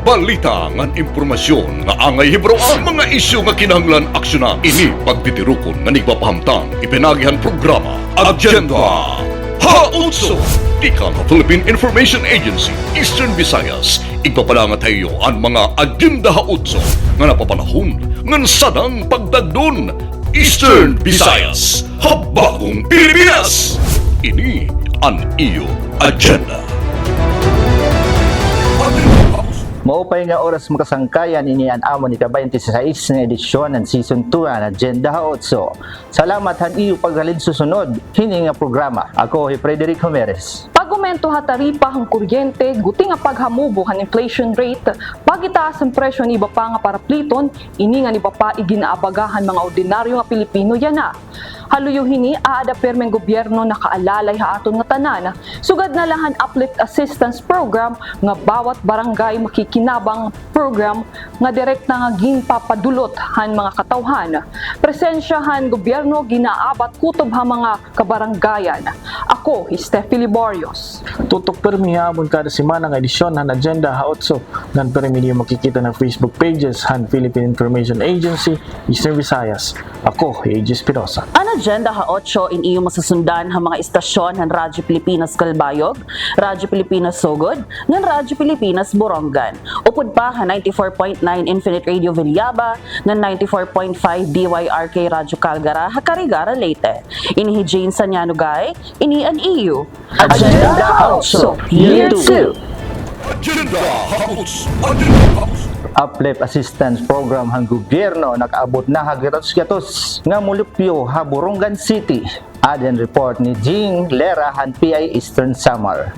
balita ngan impormasyon nga angay hibro ang mga isyu nga kinahanglan aksyonan. Ini pagtitirukon nga nigpapahamtang ipinagihan programa Agenda Hautso Ika ng Philippine Information Agency Eastern Visayas. Igpapalangat tayo ang mga Agenda Hautso nga napapanahon ngan sadang pagdagdon. Eastern Visayas, Habagong Pilipinas. Ini ang iyo agenda. Maupay nga oras makasangkayan ini ang amon ika-26 nga edisyon ng Season 2 ng Agenda Hautso. Salamat han iyo paghalin susunod hini nga programa. Ako si Frederick Homeres. Pagumento ha taripa hang kuryente, guti nga paghamubo han inflation rate, pagitaas ang presyo ni iba pa nga parapliton, ini nga ni iba pa iginaabagahan mga ordinaryo nga Pilipino yan na. Haluyo hini aada permeng gobyerno nakaalalay ha aton nga tanan. Sugad na lahan uplift assistance program nga bawat barangay makikinabang program nga direkta nga ginpapadulot han mga katawhan. Presensyahan gobyerno ginaabat kutob ha mga kabaranggayan. Ako, Steffi Liborios. Tutok permi hamon kada semana nga edisyon han Agenda Hautso. Ngan permi niyo makikita ng Facebook pages han Philippine Information Agency Eastern Visayas. Ako, AJ Espinosa. Ang Agenda Hautso in iyo masusundan ang mga istasyon ng Radyo Pilipinas Calbayog, Radyo Pilipinas Sogod, ng Radyo Pilipinas Borongan. Upod pa ang 94.9 Infinite Radio Villaba, ng 94.5 DYRK Radyo Calgara, Hakarigara Leyte. Ini Jane Sanyanugay, ini an iyo. Agenda Hautso, Year 2. Agenda Hautso, Agenda Hautso. Uplift Assistance Program hang gobyerno nakaabot na hagitos-gatos nga mulupyo ha Borongan City. Aden report ni Jing Lera han PI Eastern Samar.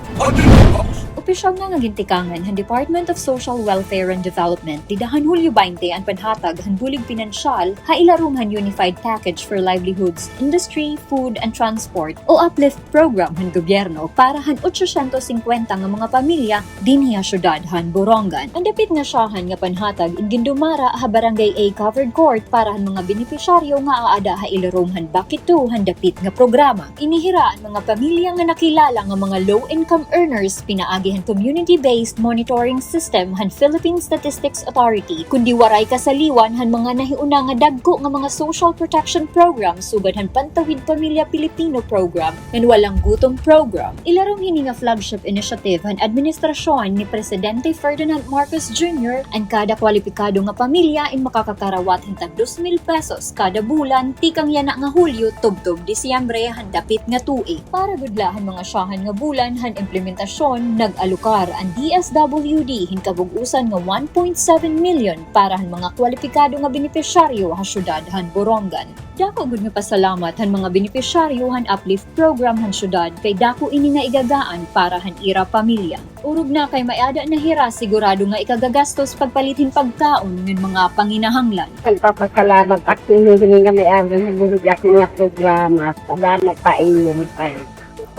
Opisyal na nga gintikangan han Department of Social Welfare and Development didahan Hulyo 20 ang panhatag han bulig pinansyal ha ilarum han Unified Package for Livelihoods, Industry, Food and Transport o Uplift Program han gobyerno para han 850 nga mga pamilya dinhi ha syudad han Borongan. Ang dapit nga syahan nga panhatag in Gindumara ha Barangay A Covered Court para han mga benepisyaryo nga aada ha ilarum han bakit han dapit nga programa. Inihira ang mga pamilya nga nakilala nga mga low-income earners pinaagi han community-based monitoring system han Philippine Statistics Authority kundi waray kasaliwan han mga nahiuna nga dagko nga mga social protection program sugad han Pantawid Pamilya Pilipino program ngan walang gutom program. Ilarong hini nga flagship initiative han administrasyon ni Presidente Ferdinand Marcos Jr. ang kada kwalipikado nga pamilya in makakakarawat han tag 2,000 pesos kada bulan tikang yana nga Hulyo tubtob Disyembre han dapit nga tuig. Para gudlahan mga syahan nga bulan han implementasyon nag-alukar ang DSWD hinkabug-usan nga 1.7 million para han mga kwalipikado nga benepisyaryo ha syudad han Borongan. Dako gud nga pasalamat han mga benepisyaryo han uplift program han syudad kay dako ini nga igagaan para han ira pamilya. Urog na kay maiada na hira sigurado nga ikagagastos pagpalitin pagkaon ng mga panginahanglan. Nagpapasalamat at pinili nga may amin sa bulog ako nga programa. Salamat pa inyo pa.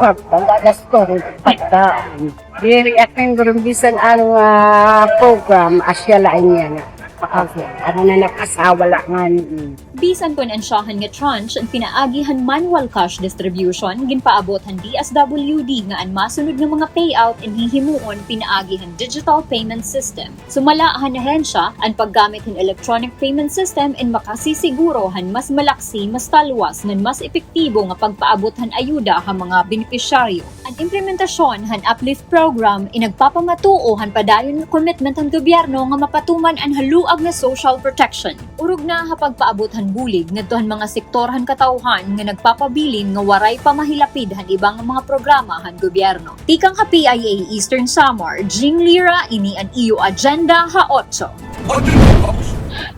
Pagkagas ko pagkaon. Diri aking gurumbisan ang program asya lain niya na. Ano na nakasawa lang. Bisan kon ansyahan nga tranche ang pinaagihan manual cash distribution ginpaabot han DSWD nga ang masunod nga mga payout and hihimuon pinaagihan digital payment system. Sumala han ahensya ang paggamit han electronic payment system and makasisiguro han mas malaksi, mas talwas ngan mas epektibo nga pagpaabot han ayuda ha mga benepisyaryo. Ang implementasyon han uplift program inagpapamatuo han padayon nga commitment han gobyerno nga mapatuman ang haluag nga social protection. Urog na ha pagpaabot han bulig ngadtohan mga sektorhan katawhan nga nagpapabilin nga waray pamahilapid han ibang mga programa han gobyerno. Tikang ka PIA Eastern Samar, Jing Lira ini ang iyo Agenda Hautso.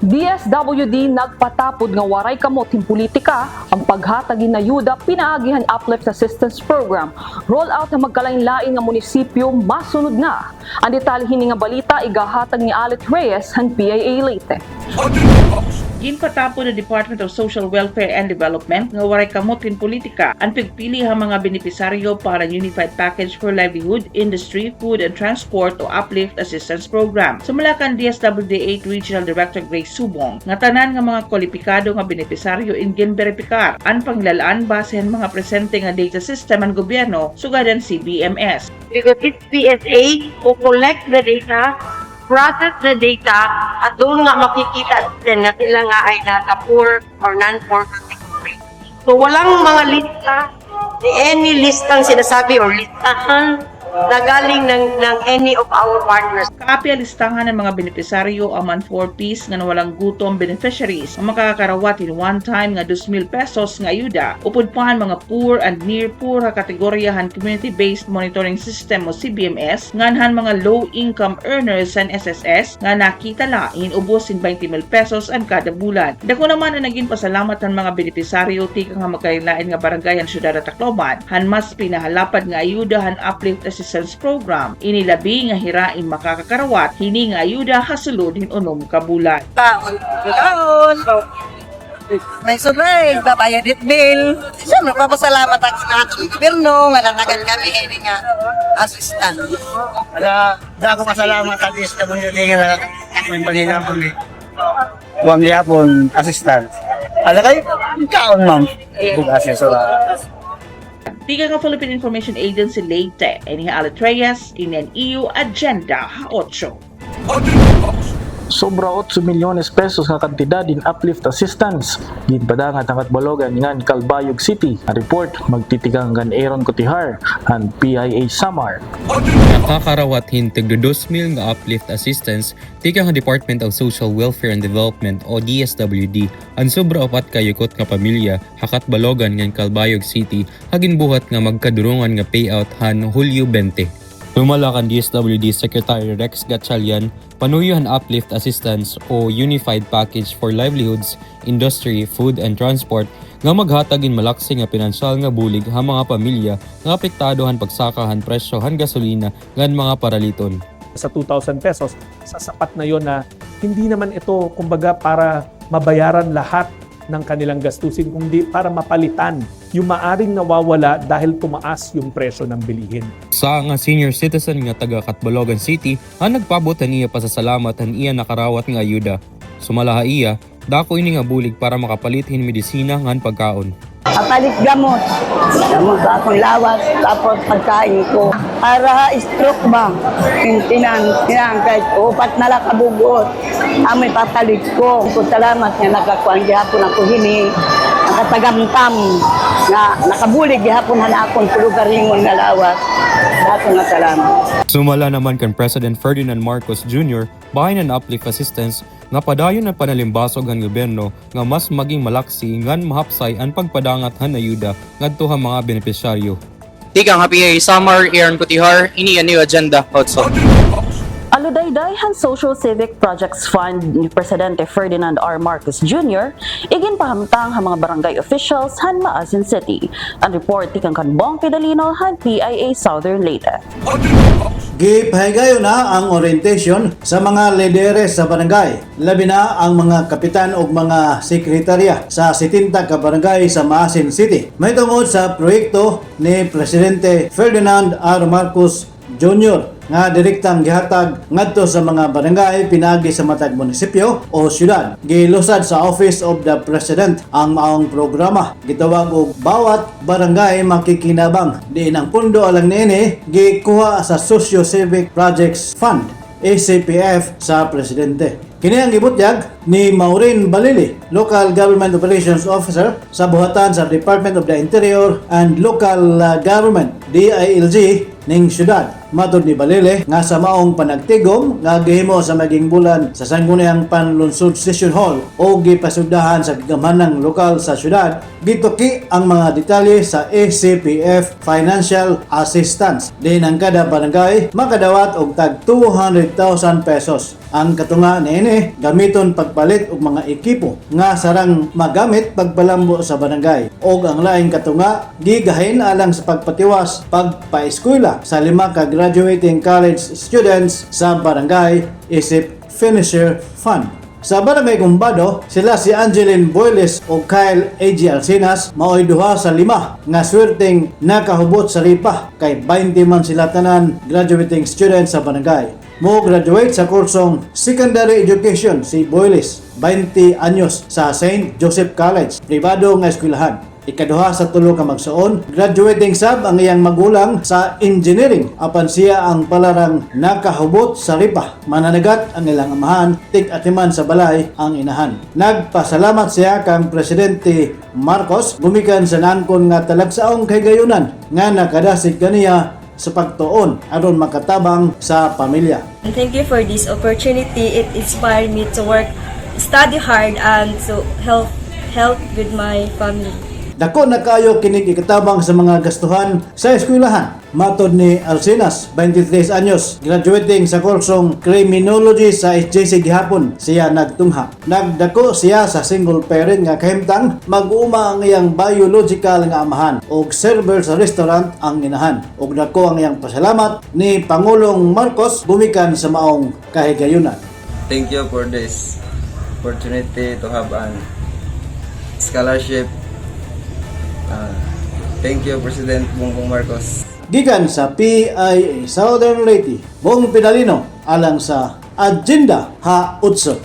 DSWD nagpatapod nga waray kamot hing politika ang paghatagin na ayuda pinaagihan uplift assistance program. Roll out ang magkalain-lain nga munisipyo masunod na. Ang detalye hini nga balita igahatag ni Alit Reyes han PIA Leyte. Ginpatapo ng Department of Social Welfare and Development nga waray kamot kin politika ang pagpili ang mga benepisaryo para Unified Package for Livelihood, Industry, Food and Transport o Uplift Assistance Program. Sumalakan DSWD 8 Regional Director Grace Subong nga tanan nga mga kwalipikado nga benepisaryo in ginberipikar ang panglalaan base ang mga presente nga data system ang gobyerno sugadan CBMS. Because it's PSA who collect the data process the data at doon nga makikita din na sila nga ay nasa poor or non-poor category. So walang mga lista, any listang sinasabi or listahan na galing ng any of our partners. Kaapya listahan ng mga benepisaryo ang 4 piece nga nawalang gutom beneficiaries ang makakarawat in one time nga 2,000 pesos nga ayuda. Upod pa mga poor and near poor nga kategoryahan community-based monitoring system o CBMS nganhan mga low income earners and SSS nga nakita lain ubos in 20,000 pesos ang kada bulan. Dako naman ang naging pasalamat ng mga benepisaryo tika nga magkailain nga barangay ang syudad at Tacloban han mas pinahalapad nga ayuda han uplift assistance program. Inilabi nga hirain makakakarawat hini nga ayuda hasulod hin unom ka bulan. Taon. May survey, babayad it bill. Siyempre, papasalamat ako na atong gobyerno, nga nanagan kami ini nga assistant. Da ako masalamat at least na mga nga may panginapon ni Huwag yapon assistant. Ala kayo, kaon ma'am. Bukas sa Tiga nga Philippine Information Agency Leyte, Eni Alet Reyes, Inen EU Agenda 8. Sobra 8 milyones pesos nga kantidad in uplift assistance. Ginpadangat ang Katbalogan ngan Calbayog City. A report magtitigang gan Aaron Cotihar and PIA Samar. Nakakarawat hintig 2,000 nga uplift assistance tika nga Department of Social Welfare and Development o DSWD. Ang sobra upat kayukot nga pamilya hakat Balogan ngan Calbayog City hagin buhat nga magkadurungan nga payout han Hulyo 20. Lumala kan DSWD Secretary Rex Gatchalian, panuyuhan uplift assistance o Unified Package for Livelihoods, Industry, Food and Transport nga maghatagin malaksi nga pinansyal nga bulig ha mga pamilya nga apektadohan pagsakahan presyo han gasolina ngan mga paraliton. Sa 2,000 pesos, sasapat na yon na hindi naman ito kumbaga para mabayaran lahat ng kanilang gastusin, kundi para mapalitan yung maaring nawawala dahil tumaas yung presyo ng bilihin. Sa nga senior citizen nga taga Katbalogan City, ang nagpabot niya pasasalamat han iya nakarawat nga ayuda. Sumalaha iya, dako ini nga bulig para makapalit hin medisina ngan pagkaon. Kapalit gamot sa akong lawas, tapos pagkain ko. Para stroke ba? Tinang kahit upat na lang kabugot. Amoy papalit ko. Kung salamat nga nakakuan gihapon ako hini. Nakatagamtam nga nakabulig gihapon na akong tulugaringon nga lawas. Dato nga salamat. Sumala naman kan President Ferdinand Marcos Jr. bahay ng uplift assistance nga padayon na panalimbasog ang gobyerno nga mas maging malaksi ngan mahapsay ang pagpadangat han ayuda ngadto ha mga benepisyaryo. Tika nga PIA Samar, Aaron Cotihar, ini ang new agenda 8. Aludayday han Social Civic Projects Fund ni Presidente Ferdinand R. Marcos Jr. igin pahamtang ang mga barangay officials han Maasin City. Ang report tikang Kanbong Pidalino han PIA Southern Leyte. Gipahigayo na ang orientation sa mga lideres sa barangay, labi na ang mga kapitan o mga sekretarya sa 70 ka barangay sa Maasin City. May tungod sa proyekto ni Presidente Ferdinand R. Marcos Jr. nga direktang gihatag ngadto sa mga barangay pinagi sa matag munisipyo o syudad. Gilusad sa Office of the President ang maong programa. Gitawag og bawat barangay makikinabang. Diin ang pundo alang niini gikuha sa Socio Civic Projects Fund ACPF sa Presidente. Kini ang gibutyag ni Maureen Balili, Local Government Operations Officer sa buhatan sa Department of the Interior and Local Government DILG ning syudad. Matod ni Balili nga sa maong panagtigom nga gihimo sa maging bulan sa sangguniang Panlunsod Session Hall o gipasugdahan sa gigamhanang lokal sa syudad, gituki ang mga detalye sa ACPF Financial Assistance. Din ang kada barangay makadawat og tag 200,000 pesos. Ang katunga niini gamiton pagpalit og mga ekipo nga sarang magamit pagpalambo sa barangay, og ang laing katunga gigahin alang sa pagpatiwas pagpaeskwela sa 5 ka graduating college students sa barangay isip finisher fund. Sa barangay Gumbado, sila si Angeline Boyles o Kyle A.G. Alcinas maoy duha sa 5 nga swerteng nakahubot sa ripa kay 20 man sila tanan graduating students sa barangay. Mo graduate sa kursong Secondary Education si Boyles, 20 anyos sa St. Joseph College, pribado nga eskwelahan. Ikaduha sa tulo ka magsuon, graduating sab ang iyang magulang sa engineering apan siya ang palarang nakahubot sa ripa. Mananagat ang ilang amahan, tig-atiman sa balay ang inahan. Nagpasalamat siya kang Presidente Marcos gumikan sa nangkon nga talagsaong kay gayunan nga nakadasig kaniya sa pagtuon aron makatabang sa pamilya. And thank you for this opportunity. It inspired me to work, study hard, and to help with my family. Dako na kayo kinig ikatabang sa mga gastuhan sa eskwelahan. Matod ni Alcinas, 23 anyos, graduating sa kursong Criminology sa SJC gihapon, siya nagtungha. Nagdako siya sa single parent nga kahimtang mag-uma ang iyang biological nga amahan og server sa restaurant ang inahan. Og dako ang iyang pasalamat ni Pangulong Marcos gumikan sa maong kahigayunan. Thank you for this opportunity to have an scholarship. Thank you, President Bongbong Marcos. Gikan sa PIA Southern Leyte, Bong Pinalino, alang sa Agenda Ha-Utso.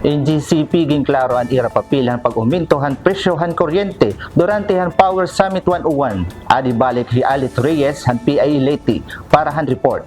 NGCP ginklaro ang ira papilan pag-umintohan presyohan kuryente durante han Power Summit 101. Adi balik ni Alit Reyes han PIA Leyte para han report.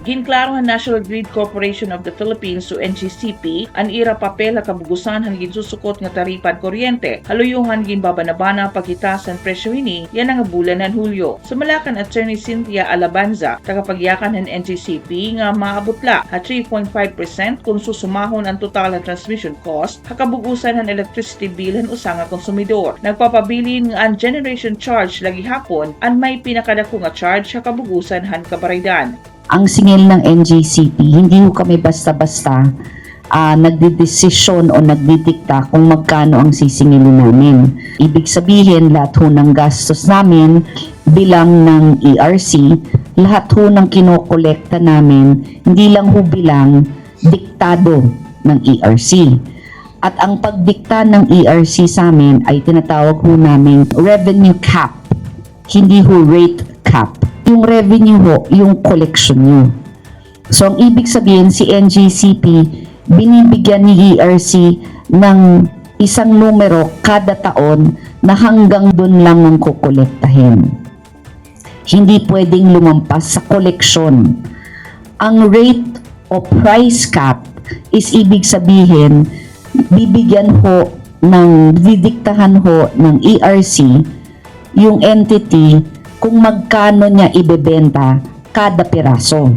Ginklaro ang National Grid Corporation of the Philippines o NGCP ang ira papel at kabugusan hangin susukot nga taripan kuryente. Haluyuhan ginbabanabana pagitaas ang presyo ini yan ang bulan ng Hulyo. Sumalakan Attorney Cynthia Alabanza, tagapagyakan ng NGCP nga maabotla at 3.5% kung susumahon ang total ng transmission cost hakabugusan ng electricity bill ng usang nga konsumidor. Nagpapabilin nga ang generation charge lagi hapon ang may pinakadako nga charge hakabugusan han kabaraydan. Ang singil ng NGCP, hindi ko kami basta-basta nagdidesisyon o nagdidikta kung magkano ang sisingilin namin. Ibig sabihin, lahat ho ng gastos namin bilang ng ERC, lahat ho ng kinokolekta namin, hindi lang ho bilang diktado ng ERC. At ang pagdikta ng ERC sa amin ay tinatawag ho namin revenue cap, hindi ho rate cap. Yung revenue ho, yung collection nyo. So, ang ibig sabihin, si NGCP, binibigyan ni ERC ng isang numero kada taon na hanggang dun lang ang kukolektahin. Hindi pwedeng lumampas sa collection. Ang rate o price cap is ibig sabihin, bibigyan ho didiktahan ho ng ERC yung entity kung magkano niya ibebenta kada piraso.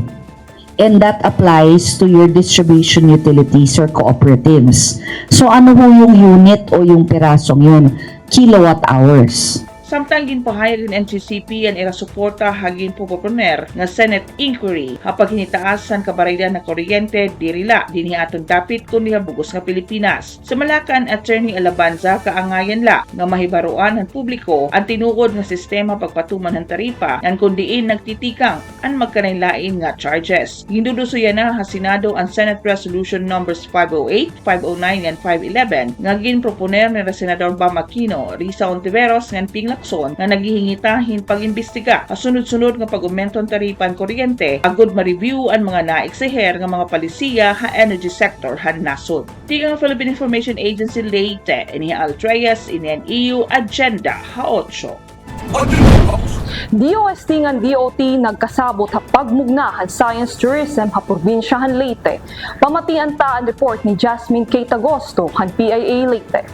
And that applies to your distribution utilities or cooperatives. So ano ho yung unit o yung pirasong yun? Kilowatt hours. Samtang ginpahayag ng NGCP ang irasuporta hagin pupoponer nga Senate inquiry kapag hinitaasan kabaraydan na kuryente dirila dinhi atong dapit kun bugos nga Pilipinas. Sa Malacan, Attorney Alabanza kaangayan la nga mahibaruan ng publiko ang tinuod nga sistema pagpatuman ng taripa ngan kun diin nagtitikang ang magkanainlain nga charges. Gindudusuyan na ha Senado ang Senate Resolution numbers 508, 509 and 511 nga ginproponer ni Senador Bam Aquino, Risa Ontiveros ngan Ping nga naghihingitahin pag-imbestiga kasunod-sunod nga pag-aumento ng taripan kuryente agud ma-review ang mga naeksiher nga mga palisiya ha energy sector han nasod. Tigang Philippine Information Agency Leyte, ini Alit Reyes, ini ang EU Agenda Ha-8. DOST ng DOT nagkasabot ha pagmugnahan Science Tourism ha probinsyahan Leyte. Pamatian ta ang report ni Jasmine K. Tagosto han PIA Leyte.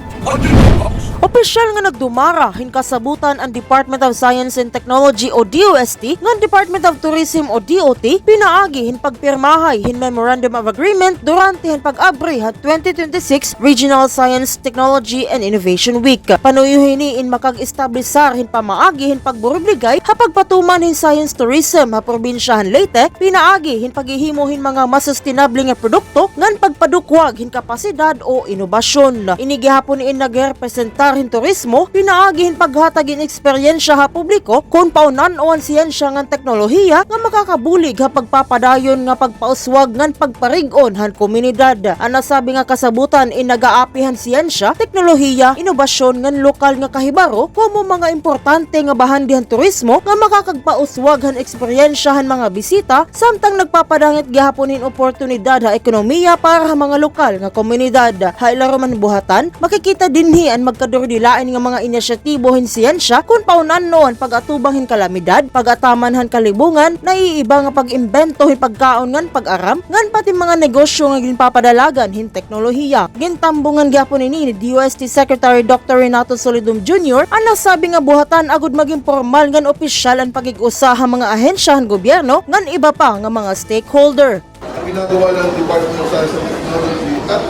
Opisyal nga nagdumara hinkasabutan ang Department of Science and Technology o DOST ng Department of Tourism o DOT pinaagi hin pagpirmahay hin Memorandum of Agreement durante hin pag-abri ha 2026 Regional Science, Technology and Innovation Week. Panuyuhin ni in makag-establisar hin pamaagi hin pagburubligay ha pagpatuman hin Science Tourism ha probinsyahan Leyte pinaagi hin paghihimo hin mga mas sustainable nga produkto ngan pagpadukwag hin kapasidad o inobasyon. Inigihapon ni nagrepresentar hin turismo, pinaagi hin paghatag in eksperyensya ha publiko kung paunan-on siyensya ngan teknolohiya nga makakabulig ha pagpapadayon nga pagpauswag ngan pagparig-on han komunidad. Ang nasabi nga kasabutan in nagaapihan siyensya, teknolohiya, inobasyon ngan lokal nga kahibaro como mga importante nga bahandihan turismo nga makakagpauswag han eksperyensya han mga bisita samtang nagpapadangit gihapon hin oportunidad ha ekonomiya para ha mga lokal nga komunidad. Ha ilaro man buhatan, makikita dinhi ang ngan magkadurdilain nga mga inisyatibo hin siyensya kung paunan noon pag-atubang hin kalamidad, pag-ataman han kalibungan, naiiba nga pag-imbento hin pagkaon ngan pag-aram, ngan pati mga negosyo nga ginpapadalagan hin teknolohiya. Gintambungan gyapon ini ni DOST Secretary Dr. Renato Solidum Jr. ang nasabi nga buhatan agud maging formal ngan opisyal ang pag-ig-usaha mga ahensyahan gobyerno ngan iba pa nga mga stakeholder. Ang ginagawa ng Department of Science and Technology at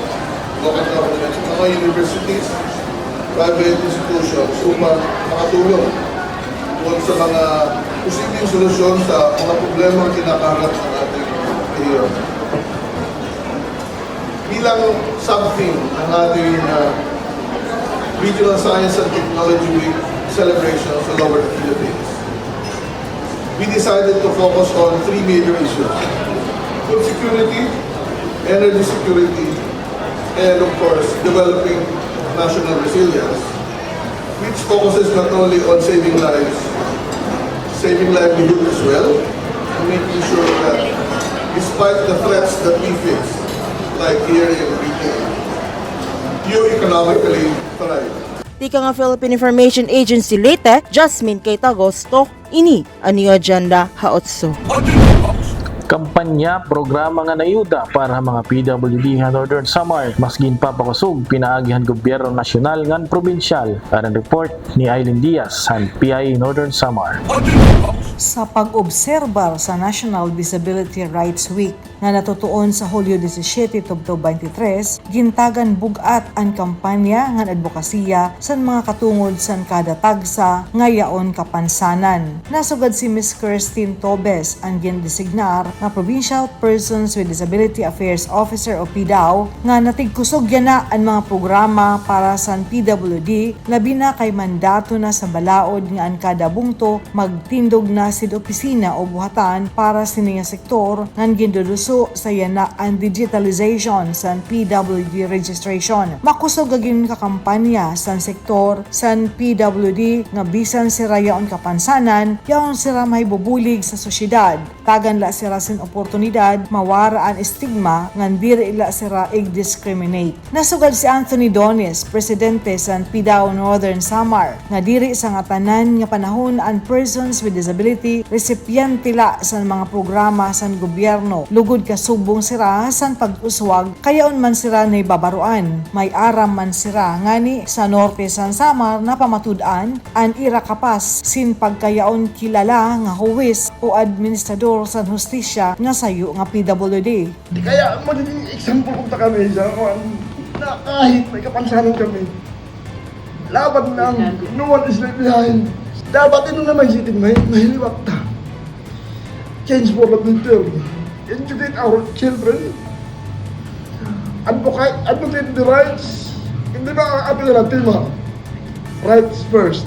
local governments, mga universities, private institutions, makatulong doon sa mga posibleng solusyon sa mga problema ang kinakaharap ng ating rehiyon. Bilang sub-theme ng ating Regional Science and Technology Week celebration sa Lower Philippines, we decided to focus on three major issues: food security, energy security, and of course, developing national resilience, which focuses not only on saving lives, saving livelihood as well, and making sure that despite the threats that we face, like here in retail, you economically thrive. Tika nga Philippine Information Agency Leyte, Jasmine K. Tagosto, ini ang New Agenda Haotso. Kampanya programa nga nayuda para mga PWD nga Northern Samar mas ginpapakusog pinaagihan gobyerno nasyonal ngan probinsyal. Aron report ni Aileen Diaz han PI Northern Samar. Sa pag-obserbar sa National Disability Rights Week nga natutuon sa Hulyo 17, 2023, gintagan bugat ang kampanya nga advokasya sa mga katungod sa kada tagsa nga yaon kapansanan. Nasugad si Ms. Kirstine Tobes ang gindesignar nga Provincial Persons with Disability Affairs Officer o PDAO nga natigkusog na ang mga programa para sa PWD labi na kay mandato na sa balaod nga ang kada bungto magtindog na sid opisina o buhatan para sa niya sektor ngan ginduduso sa yana ang digitalization sa PWD registration. Makusog agin kakampanya sa sektor sa PWD nga bisan sira yaon kapansanan yaon sira may bubulig sa sosyedad. Tagan la sira sin oportunidad mawara ang stigma ngan diri ila sira ig-discriminate. Nasugad si Anthony Donis, presidente sa PDAO Northern Samar, nga diri sa nga tanan nga panahon ang persons with disability resipyente la sa mga programa sa gobyerno. Lugod kasubong sira sa pag-uswag kayaon man sira na babaruan. May aram man sira ngani sa Norte San Samar na pamatud-an ang ira kapas sin pagkayaon kilala nga huwis o administrador sa hustisya nga sayo nga PWD. Kaya magiging example kung ta kami sa na kahit may kapansanan kami, laban ng no one is left behind. Dapat ito naman sitin mahiliwak ta. Change for the future. Educate our children. Advocate the rights. Hindi ba api na natin ma? Rights first.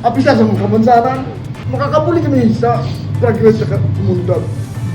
Api sa mga kapansanan, makakabuli kami sa progress sa komunidad.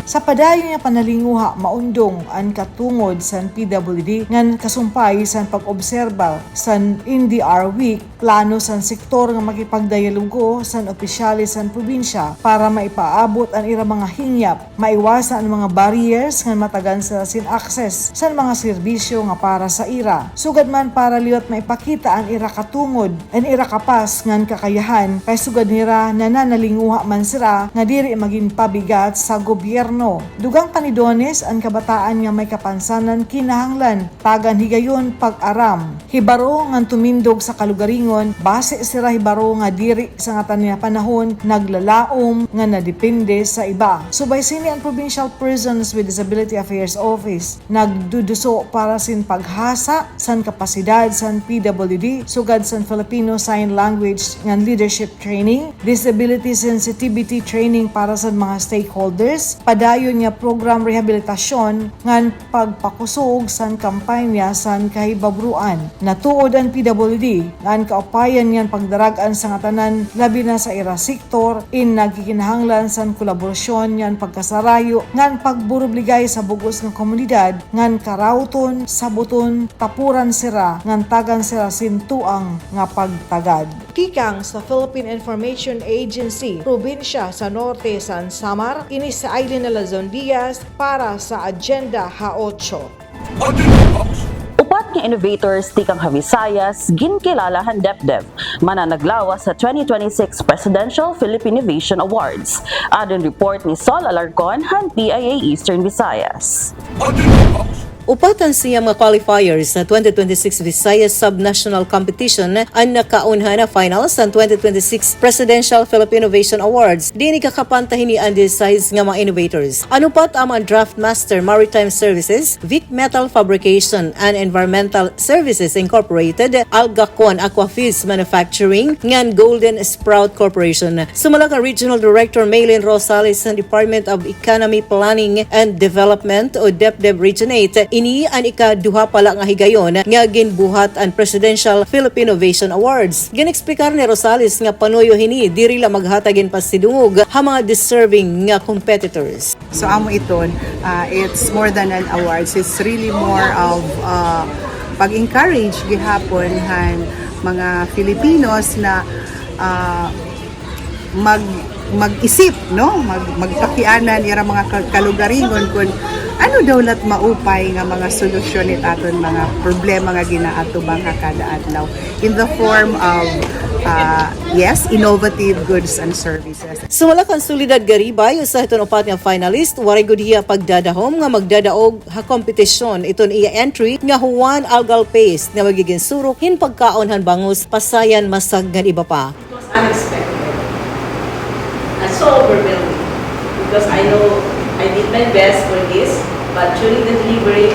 Sa padayon nga panalinguha maundong ang katungod sa PWD ngan kasumpay sa pag-obserba sa NDR Week plano sa sektor nga makipagdialogo sa opisyali sa probinsya para maipaabot ang ira mga hingyap, maiwasan ang mga barriers nga matagan sa sin access sa mga serbisyo nga para sa ira. Sugad man para liwat maipakita ang ira katungod, ang ira kapas ngan kakayahan kay sugad nira nananalinguha man sira nga diri maging pabigat sa gobyerno. Dugang kanidones ang kabataan nga may kapansanan kinahanglan tagan higayon pag-aram. Hibaro nga tumindog sa kalugaringon base sira hibaro nga diri sa nga taniya panahon naglalaom nga nadepende sa iba. Subay sini ang Provincial Persons with Disability Affairs Office nagduduso para sin paghasa san kapasidad san PWD sugad san Filipino Sign Language nga leadership training, disability sensitivity training para sa mga stakeholders, dayon nga program rehabilitasyon ngan pagpakusog san kampanya san kahibabruan. Natuod ang PWD ngan kaupayan ngan pagdaragan sa nga tanan labi na sa ira sektor in nagkikinahanglan san kolaborasyon ngan pagkasarayo ngan pagburobligay sa bugos ng komunidad ngan karawton, sabuton, tapuran sira ngan tagan sira sintuang nga pagtagad. Kikang sa Philippine Information Agency, probinsya sa Norte San Samar, ini sa Aileen Lazon Diaz para sa Agenda Ha8. Upat nga innovators tikang Visayas ginkilala han DepDev mananaglawas sa 2026 Presidential Philippine Innovation Awards. Adon report ni Sol Alarcon han PIA Eastern Visayas. Upatan siya mga qualifiers sa 2026 Visayas Subnational Competition ang nakaunhan na finals ng 2026 Presidential Philippine Innovation Awards. Di ni kakapantahin ni Andesize nga mga innovators. Ano pat ang mga Draft Master Maritime Services, Vic Metal Fabrication and Environmental Services Incorporated, Algacon Aquafeeds Manufacturing, ngan Golden Sprout Corporation. Sumalak ang Regional Director Maylin Rosales ng Department of Economy Planning and Development o DepDev Region 8. Ini ang ikaduha pala nga higayon nga ginbuhat ang Presidential Philippine Innovation Awards. Ginexplikar ni Rosales nga panuyo hini diri la maghatagin pa sidungog ha mga deserving nga competitors. So amo iton, it's more than an awards. It's really more of pag-encourage gihapon han mga Filipinos na mag-isip, no? Magpakianan ira mga kalugaringon kung ano daw lat maupay nga mga solusyon it aton mga problema nga ginaatubang kada adlaw in the form of innovative goods and services. Sumala kan solidad garibay sa iton upat nga finalist waray gud hiya pagdadahom nga magdadaog ha kompetisyon iton iya entry nga Juan Algal Paste nga magiging surok hin pagkaon han bangus pasayan masag nga iba pa. Unexpected and so overwhelming because I know I did my best for this, but during the delivery,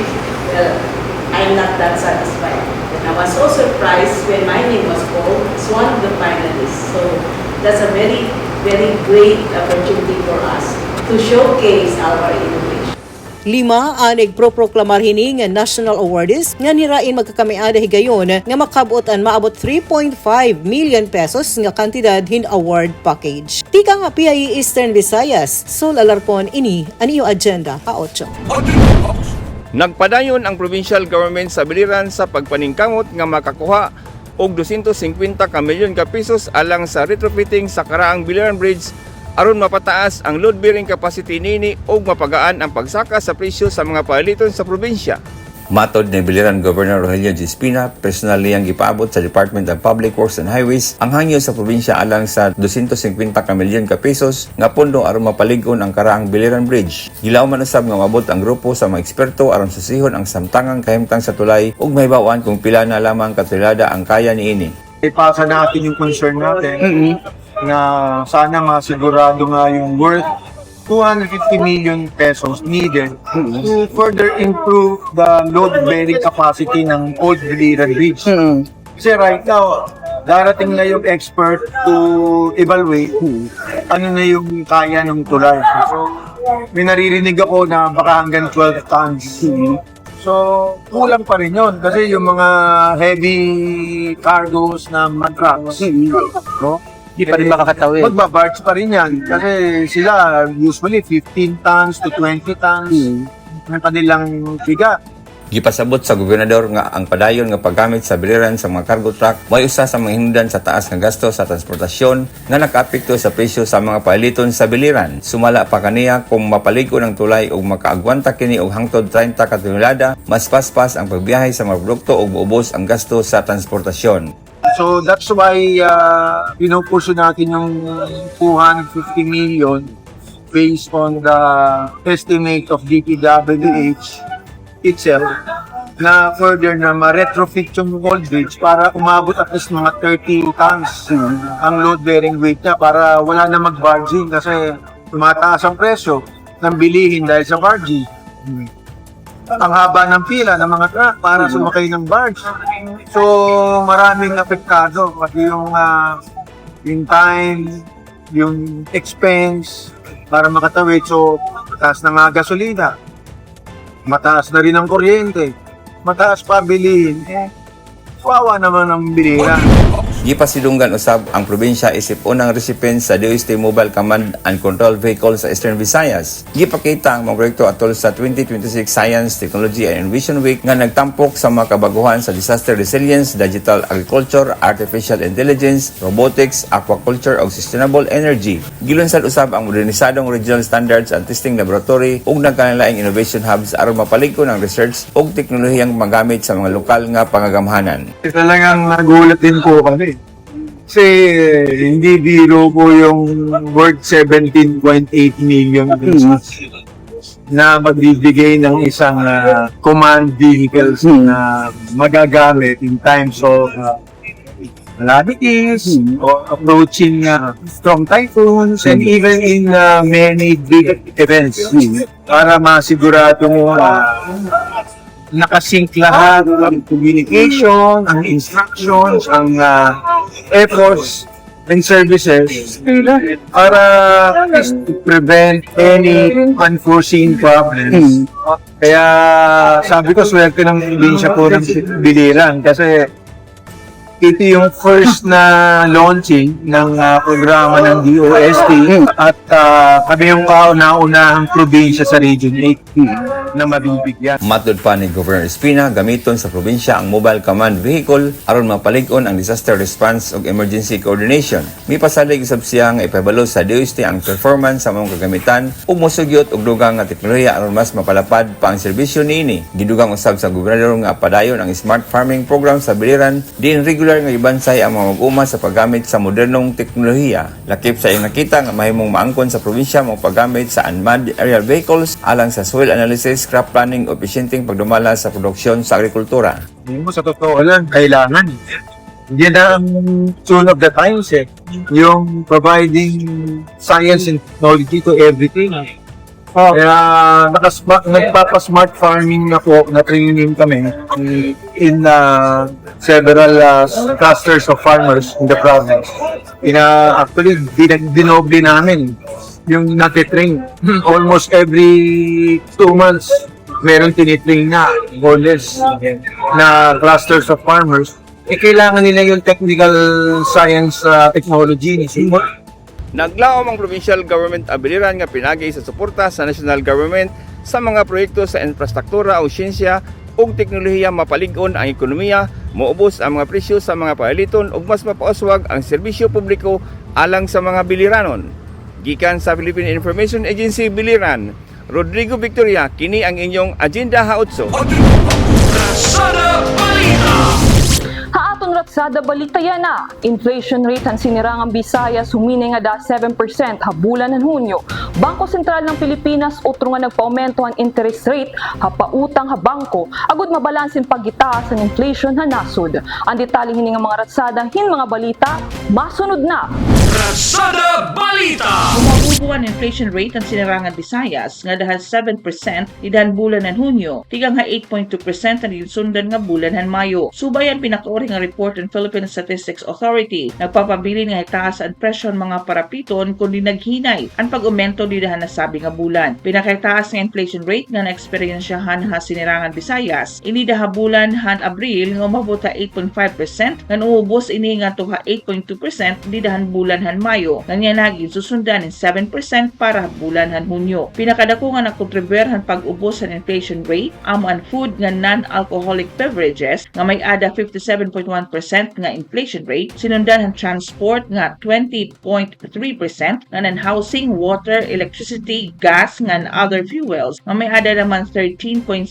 I'm not that satisfied. And I was so surprised when my name was called as one of the finalists. So that's a very, very great opportunity for us to showcase our innovation. 5 ang nagproproklamar hini nga national awardees nga nirain magkakamiada higayon nga makabot ang maabot 3.5 million pesos nga kantidad hin award package. Tika nga PIA Eastern Visayas, Sol Alarcon, ini ang iyong agenda ka-8. Nagpadayon ang provincial government sa biliran sa pagpaningkamot nga makakuha og 250 ka milyon ka pesos alang sa retrofitting sa karaang Biliran Bridge aron mapataas ang load bearing capacity nini ug mapagaan ang pagsaka sa presyo sa mga paliton sa probinsya. Matod ni Biliran Governor Rogelio G. Espina, personal niyang gipaabot sa Department of Public Works and Highways ang hangyo sa probinsya alang sa 250 ka milyon ka pesos nga pondo aron mapalig-on ang karaang Biliran Bridge. Gilaw man usab nga mabot ang grupo sa mga eksperto aron susihon ang samtangang kahimtang sa tulay ug mahibaw-an kung pila na lamang katulada ang kaya niini. Ipasa natin yung concern natin na sana masigurado nga yung worth 250 million pesos needed to further improve the load-bearing capacity ng Old Biliran Bridge. Kasi right now, darating na yung expert to evaluate ano na yung kaya ng tulay. So, may naririnig ako na baka hanggang 12 tons. So, kulang pa rin yun kasi yung mga heavy cargos na trucks, no? Hindi pa rin makakatawid. Magbabarge pa rin yan kasi sila usually 15 tons to 20 tons ng kanilang bigat. Gipasabot sa gobernador nga ang padayon nga paggamit sa biliran sa mga cargo truck may usa sa mga hinungdan sa taas nga gasto sa transportasyon nga nakaapekto sa presyo sa mga paliton sa biliran. Sumala pa kaniya kung mapaligo ng tulay ug makaagwanta kini og hangtod 30 ka tonelada, mas paspas ang pagbiyahe sa mga produkto ug maubos ang gasto sa transportasyon. So that's why pinupurso natin yung 250 million based on the estimate of DPWH itself na further na ma-retrofit yung Old Bridge para umabot at least mga 30 tons ang load-bearing weight niya para wala na mag-barging kasi tumataas ang presyo ng bilihin dahil sa barging. Ang haba ng pila ng mga truck para sumakay ng barge. So maraming apektado pati yung time, yung expense para makatawid. So mataas na nga gasolina, mataas na rin ang kuryente, mataas pa bilihin. Kawawa naman ang bilihan. Gipasidunggan usab ang probinsya isip unang recipient sa DOST Mobile Command and Control Vehicle sa Eastern Visayas. Gipakita ang mga proyekto atol sa 2026 Science, Technology and Innovation Week nga nagtampok sa mga kabaguhan sa disaster resilience, digital agriculture, artificial intelligence, robotics, aquaculture ug sustainable energy. Gilunsad usab ang modernisadong regional standards and testing laboratory ug nagkalaing innovation hubs aron mapalig-on ang research ug teknolohiyang magamit sa mga lokal nga pangagamhanan. Talagang nagulat din po kami. Kasi hindi biro po yung worth 17.8 million na magbibigay ng isang command vehicles na magagamit in times of calamities or approaching strong typhoons and even in many big events para masigurado mo nakasync lahat ang communication, ang instructions, ang efforts and services para to prevent any unforeseen problems. Kaya sabi ko, swerte ng probinsya po ng Biliran kasi ito yung first na launching ng programa ng DOST at kami yung kauna-unahang probinsya sa Region 8 na mabibigyan. Matod pa ni Governor Espina, gamiton sa probinsya ang mobile command vehicle aron mapalig-on ang disaster response ug emergency coordination. Mipasalig usab siya nga ipahibalo sa DOST ang performance sa mga kagamitan ug mosugyot og dugang nga teknolohiya aron mas mapalapad pa ang serbisyo niini. Gidugang usab sa gobernador nga padayon ang smart farming program sa Biliran din regular nga ibansay ang mga mag-uma sa paggamit sa modernong teknolohiya. Lakip sa iyong nakita nga mahimong maangkon sa probinsya mo paggamit sa unmanned aerial vehicles alang sa soil analysis, crop planning o epesyenteng pagdumala sa produksyon sa agrikultura. Hindi mo sa totoo lang, kailangan. Hindi na ang tune of the times yung providing science and technology to everything. Kaya nagpapa-smart farming na po, na training kami in several clusters of farmers in the province. Actually, dinoble namin yung natitrain. Almost every 2 months, meron tinitrain na, more or less, na clusters of farmers. Kailangan nila yung technical science technology ni Simo. Naglaom ang provincial government abiliran nga pinagi sa suporta sa national government sa mga proyekto sa infrastruktura o siyensya ug teknolohiya mapalig-on ang ekonomiya, moubos ang mga presyo sa mga paaliton ug mas mapauswag ang serbisyo publiko alang sa mga Biliranon. Gikan sa Philippine Information Agency Biliran, Rodrigo Victoria, kini ang inyong Agenda Haotso. Haatong ratsada balita yan na. Inflation rate han sinirangang Visayas humini nga da 7% habulan ng Hunyo. Bangko Sentral ng Pilipinas utro nga nagpa-aumento ang interest rate hapautang ha bangko agud mabalansin pagitaas ang inflation ha nasud. Ang detalye hini nga mga ratsada hin mga balita masunod na. Ratsada Balita! Umabubuan inflation rate ang sinirangan Visayas nga dahil 7% idahan bulan ng Hunyo, tigang nga 8.2% ang sundan nga bulan ng Mayo. Subay ang pinakauri nga report ng Philippine Statistics Authority. Nagpapabilin nga itaas ang presyon mga parapiton kundi naghinay ang pag-umento di dahan nasabi nga bulan. Pinakitaas nga inflation rate nga na-eksperyensyahan ha sinirangan Visayas. Ini daha bulan han Abril nga umabot sa 8.5% nga uubos ini nga to 8.2% di dahan bulan han Mayo. Nangyayagin susundan ng 7% para bulan han Hunyo. Pinakadako nga nakontribuyer han pag-ubos sa inflation rate amo ang food nga non-alcoholic beverages nga may ada 57.1% nga inflation rate, sinundan ang transport nga 20.3% nga ng housing, water, electricity, gas nga other fuels nga may ada naman 13.6%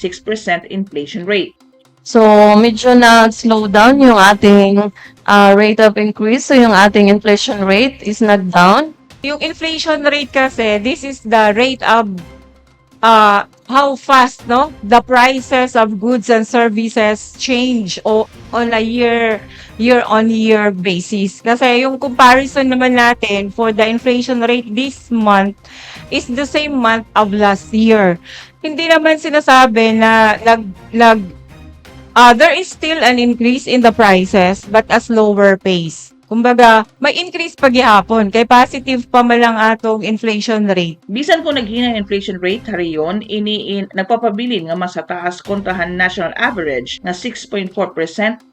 inflation rate. So, medyo na-slow down yung ating rate of increase. So, yung ating inflation rate is not down. Yung inflation rate kasi, this is the rate of how fast the prices of goods and services change on a year-on-year basis. Kasi yung comparison naman natin for the inflation rate this month is the same month of last year. Hindi naman sinasabi na there is still an increase in the prices but a slower pace Kumbaga, may increase pa gihapon kay positive pa man lang atong inflation rate. Bisan kung naghina ang inflation rate hariyon, nagpapabilin nga mas taas kontrahan national average nga 6.4%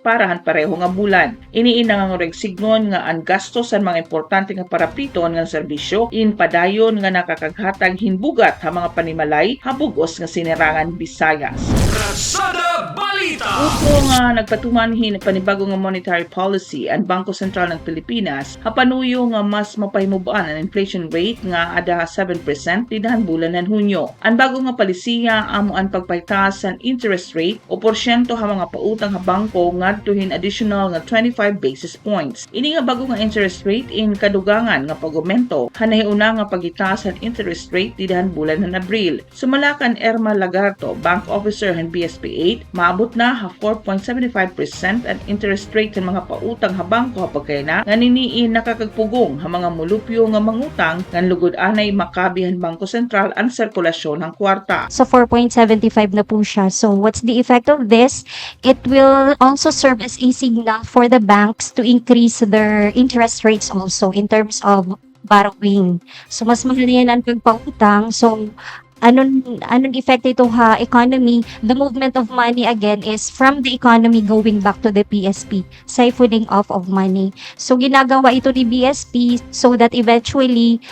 parahan pareho nga bulan. Iniin nga signon nga ang gastos sa mga importante nga parapiton nga serbisyo padayon nga nakakaghatag hinbugat ha mga panimalay habugos nga sinirangan Visayas. Kalsada Balita! Upo nga nagpatumanhin panibago nga monetary policy ang Bangko Sentral ng Pilipinas, hapanuyo nga mas mapahimubaan ang inflation rate nga ada 7% didahan bulan ng Hunyo. Ang bago nga palisiya amo ang pagpaitas ang interest rate o porsyento ha mga pautang ha bangko ngadtuhin additional nga 25 basis points. Ini nga bago nga interest rate kadugangan nga pag-aumento hanahiuna nga pagitaas ang interest rate didahan bulan ng Abril. Sumalakan Erma Lagarto, Bank Officer ng BSP 8, maabot na ha 4.75% ang interest rate ng mga pautang ha bangko ha pagkayana nga niniin nakakagpugong ha mga mulupyo nga mangutang nga lugod anay makabihan Bangko Sentral ang sirkulasyon ng kwarta. So 4.75 na po siya. So what's the effect of this? It will also serve as a signal for the banks to increase their interest rates also in terms of borrowing. So mas mahal na yan ang pagpautang. So anong effect ito ha economy? The movement of money again is from the economy going back to the PSP, siphoning off of money. So ginagawa ito ni BSP so that eventually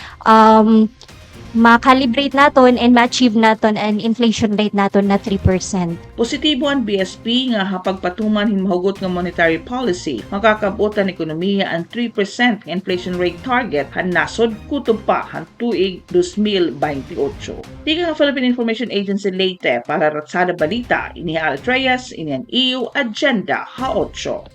makalibrate naton and ma-achieve naton ang inflation rate naton na 3%. Positibo ang BSP nga hapagpatuman himhugot nga monetary policy, makakabot ang ekonomiya ang 3% inflation rate target han nasod kutob pa han tuig 2028. Tika nga Philippine Information Agency Leyte para Ratsada Balita, ini Alex Reyes, ini ang EU Agenda Ha-8.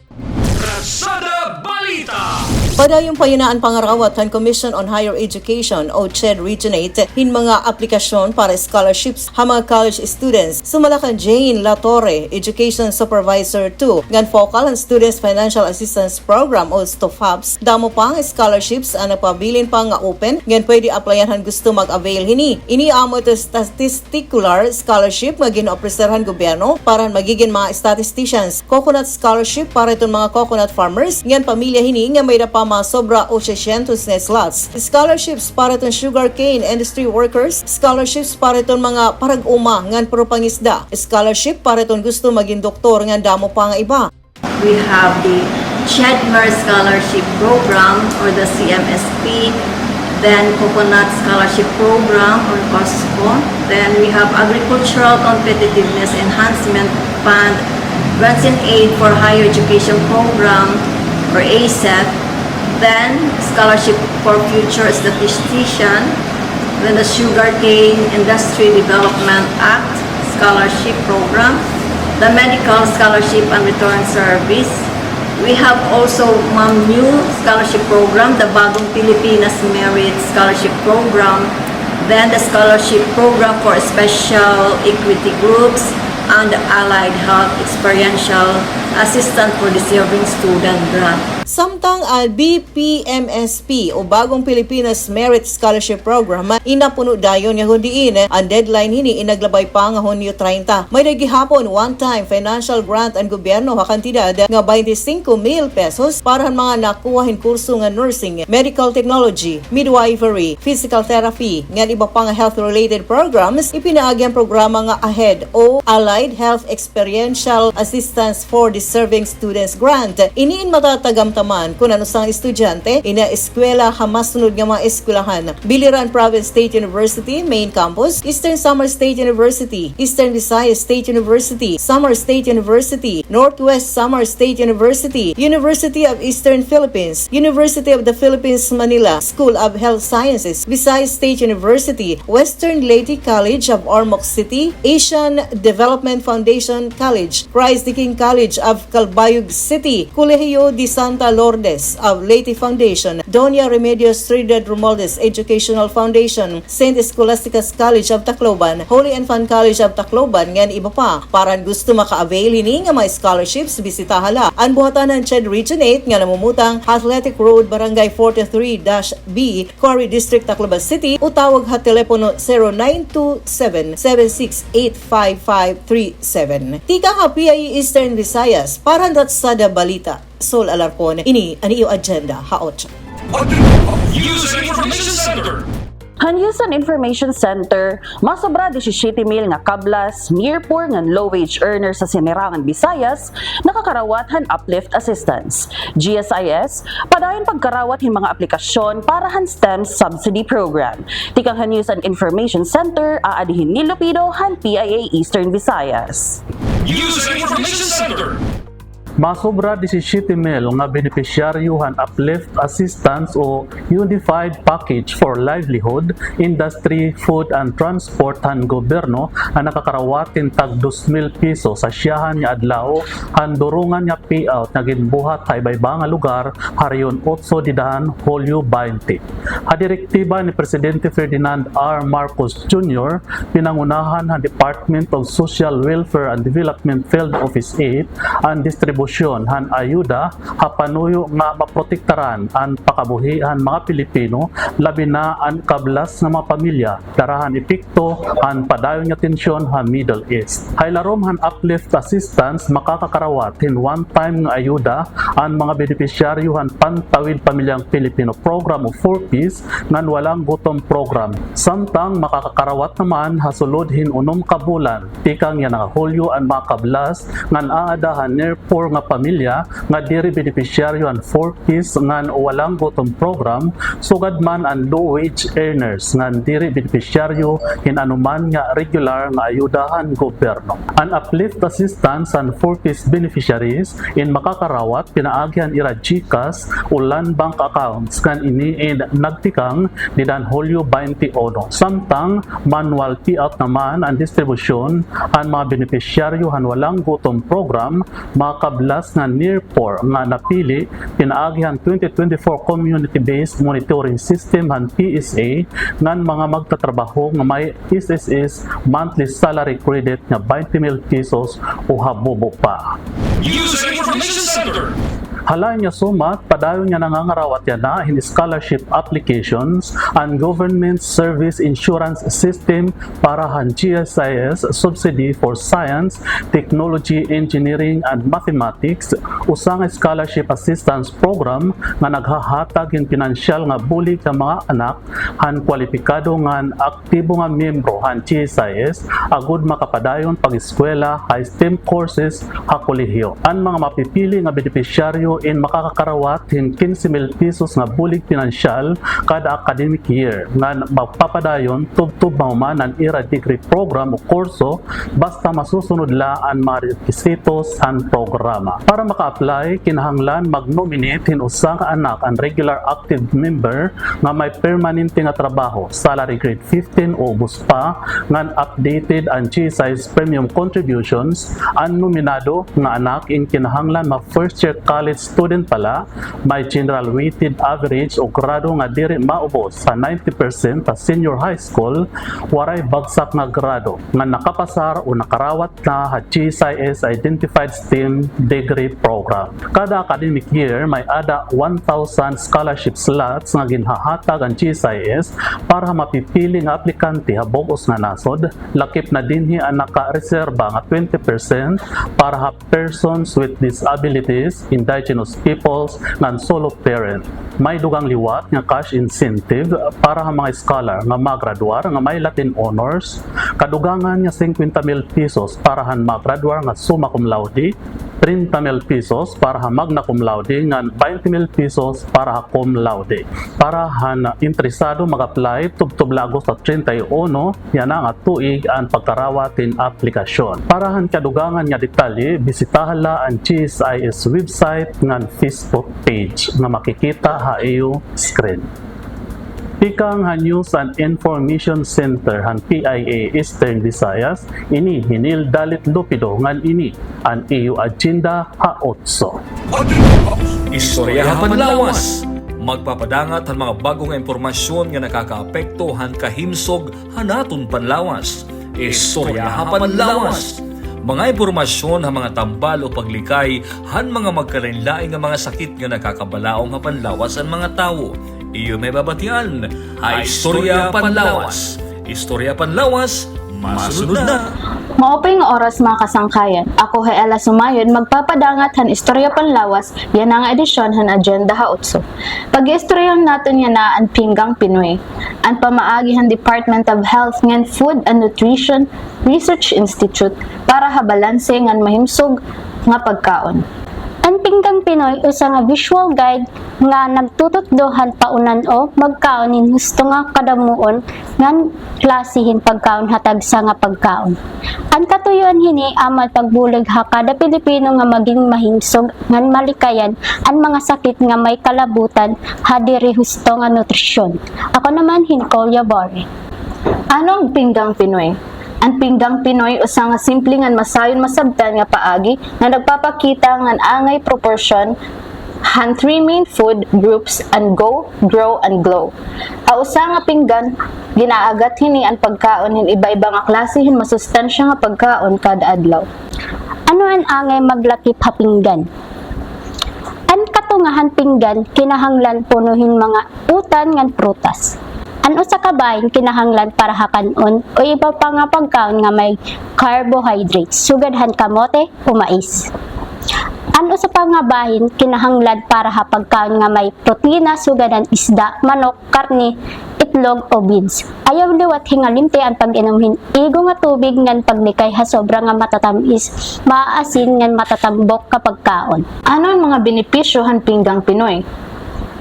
Kalsada Balita! Padayong payunaan pangarawat ang Commission on Higher Education o CHED Regionate hin mga aplikasyon para scholarships ha mga college students. Sumalakan Jane Latorre, Education Supervisor 2, ngan focal ang Students Financial Assistance Program o STOFAPS. Damo pa ang scholarships ang napabilin pa nga open, ngan pwede applyan han gusto mag-avail hini. Iniamo ito statistical scholarship nga ginopreserhan gobyerno para magiging mga statisticians. Coconut scholarship para itong mga coconut farmers, ngan pamilya hini nga may mga sobra 800 na slots. Scholarships para itong sugarcane industry workers, scholarships para itong mga parag-uma ngan puro pangisda, scholarship para itong gusto maging doktor ngan damo pa nga iba. We have the CHEDMER Scholarship Program or the CMSP, then Coconut Scholarship Program or COSCO, then we have Agricultural Competitiveness Enhancement Fund, Grants and Aid for Higher Education Program or ASEP, then Scholarship for Future Statistician, then the Sugarcane Industry Development Act Scholarship Program, the Medical Scholarship and Return Service. We have also new scholarship program, the Bagong Pilipinas Merit Scholarship Program, then the Scholarship Program for Special Equity Groups, and the Allied Health Experiential Assistant for Deserving Student Grant. Samtang ang BPMSP o Bagong Pilipinas Merit Scholarship Program inapuno dayon nga hundiin ang deadline hini inaglabay pa nga Hunyo 30. May nagihapon one-time financial grant ang gobyerno ha kantidad nga 25,000 pesos para mga nakuhahin kurso nga nursing, medical technology, midwifery, physical therapy, nga iba pa nga health-related programs. Ipinaagi ang programa nga AHEAD o Allied Health Experiential Assistance for Deserving Students Grant. Iniin matatagamtaman kung ano sang estudyante ina eskwela hamasunod nga mga eskwelahan. Biliran Province State University Main Campus, Eastern Samar State University, Eastern Visayas State University, Samar State University, Northwest Samar State University, University of Eastern Philippines, University of the Philippines Manila, School of Health Sciences, Visayas State University, Western Leyte College of Ormoc City, Asian Development Foundation College, Christ the King College of Calbayog City, Colegio de Santa Lourdes of Leyte Foundation, Doña Remedios Trinidad Romualdez Educational Foundation, St. Scholastica's College of Tacloban, Holy Infant College of Tacloban, ngan iba pa. Para gusto maka-avail hini nga mga scholarships, bisitahala ang buhatan ng CHED Region 8 nga namumutang Athletic Road, Barangay 43-B, Quarry District, Tacloban City, o tawag ha telepono 0927-7685537. Tika ha PIE Eastern Visayas, para Ratsada Balita. Sol Alarcon, ini ang iyo agenda haot. News and Information Center. Hanyusan Information Center, masobra 17,000 nga kablas, near-poor nga low-wage earners sa Sinirangan, Visayas, nakakarawat han uplift assistance. GSIS, padayon pagkarawat hin mga aplikasyon para han STEM subsidy program. Tikang Hanyusan Information Center, aadihin ni Lupido han PIA Eastern Visayas. News and Information Center. Masobra 17,000 nga benepisyaryohan uplift assistance o Unified Package for Livelihood, Industry, Food and Transport han gobyerno ang nakakarawatin tag 2,000 piso sa siyahan nga adlaw han durungan nga payout nga ginbuhat sa iba-iba nga lugar hariyon 8 didahan Hulyo 20. Ha direktiba ni Presidente Ferdinand R. Marcos Jr. pinangunahan han Department of Social Welfare and Development Field Office 8 ang distribution han ayuda hapanuyo nga maprotektaran ang pakabuhian mga Pilipino labi na ang kablas nga mga pamilya darahan epekto han padayon nga tensyon ha Middle East. Haylarom han uplift assistance makakakarawat hin one-time nga ayuda ang mga benepisyaryo han Pantawid Pamilyang Pilipino Program o 4Ps ngan walang gutom program. Samtang makakakarawat naman hasulod hin 6 ka bulan tikang yan nga Hulyo ang mga kablas ngan aadahan near poor nga pamilya nga diri benepisyaryo ang 4Ps ngan walang gutom program sugad man ang low wage earners ngan diri benepisyaryo hin anuman nga regular nga ayudahan gobyerno. An uplift assistance and 4Ps beneficiaries in makakarawat pinaagyan ira GCash o land bank accounts kan ini nagtikang didan Hulyo 21. Samtang manual payout naman ang distribusyon ang mga benepisyaryo han walang gutom program makablas nga near poor nga napili pinaagihan 2024 community-based monitoring system han PSA ngan mga magtatrabaho nga may SSS monthly salary credit nga 20,000 pesos o habubo pa. News and Information Center. Halay niya sumat, padayon niya nangangarawat yan na in scholarship applications and government service insurance system para han GSIS subsidy for science, technology, engineering, and mathematics usang scholarship assistance program nga naghahatag yung pinansyal nga bulig ng mga anak han kwalipikado nga aktibo nga membro han GSIS agud makapadayon pag-eskwela ha STEM courses ha kolehiyo. Ang mga mapipili nga benepisyaryo in makakakarawat hin 15,000 pesos nga bulig pinansyal kada academic year nga magpapadayon tubtub mahuman ang IRA degree program o kurso basta masusunod la ang mga requisitos han programa. Para maka-apply, kinahanglan mag-nominate hin usa ka anak ang regular active member nga may permanente nga trabaho, salary grade 15 o ubos pa nga updated ang GSIS premium contributions. Ang nominado nga anak in kinahanglan ma first year college student pala, may general weighted average o grado nga diri maubos sa 90% sa senior high school, waray bagsak nga grado nga nakapasar o nakarawat na ha GSIS Identified STEM degree program. Kada academic year may ada 1,000 scholarship slots nga ginhahatag ang GSIS para mapipili nga aplikante ha bugos nga nasod, lakip na dinhi ang nakareserba nga 20% para ha persons with disabilities, indigenous peoples, ngan solo parent. May dugang liwat nga cash incentive para sa mga scholar nga magraduar nga may Latin honors, kadugangan nga 50,000 pesos para han magraduar nga summa cum laude, 30,000 pesos para ha magna cum laude, ngan 20,000 pesos para ha cum laude. Para han interesado mag-apply tubtub lagos sa 31 yan nga tuig ang pagkarawatin aplikasyon. Para han kadugangan nga detalye, bisitahan la ang GSIS website ngan Facebook page nga makikita ha iyo screen. Pikang ha News and Information Center han PIA Eastern Visayas, ini hinil dalit lupido ngan ini ang iyo agenda ha 8. Istorya Panlawas. Magpapadangat ang mga bagong impormasyon nga nakakaapekto han kahimsog hanaton Panlawas. Istorya Panlawas. Mga impormasyon ha mga tambal o paglikay han mga magkalain-lain nga mga sakit nga nakakabalaong ha panlawas ang mga tao. Iyo may babatian ha Istorya Panlawas. Istorya Panlawas, masunod na. Maupay nga oras mga kasangkayan. Ako Ella Sumayon, magpapadangat han istorya panlawas, yan ang edisyon han agenda ha 8. Pag-istoryahan natin yan na ang Pinggang Pinoy. Ang pamaagi han Department of Health ngan Food and Nutrition Research Institute para habalanse ngan mahimsog nga pagkaon. Ang Pinggang Pinoy usa nga visual guide nga nagtututdohan paunan o magkaonin gusto nga kadamuon ngan klasihin pagkaon hatag sa nga pagkaon. Ang katuyoan hini amal pagbulig ha kada Pilipino nga maging mahimsog ngan malikayan ang mga sakit nga may kalabutan ha diri husto nga nutrisyon. Ako naman Hincolya Barre. Anong Pinggang Pinoy? Ang Pinggang Pinoy usa nga simple ngan masayon masabtan nga paagi nga nagpapakita ngan angay proportion han 3 main food groups and go, grow, and glow. Usa nga pinggan ginaagat hini ang pagkaon hin iba-iba nga klase hin masustansya nga pagkaon kada adlaw. Ano ang angay maglakip ha pinggan? Ang katungahan pinggan kinahanglan punuhin mga utan ngan prutas. Ano sa kabahin kinahanglan para hakanon o iba pa nga pagkaon nga may carbohydrates, sugadhan kamote o mais. Ano sa pangabahin kinahanglan para hapagkaon nga may protina, sugadhan isda, manok, karne, itlog o beans. Ayaw liwat hingalimti ang pag-inumhin igo nga tubig ngan pagnikay ha sobra nga matatamis, maaasin ngan matatambok kapag kaon. Ano ang mga benepisyo han Pinggang Pinoy?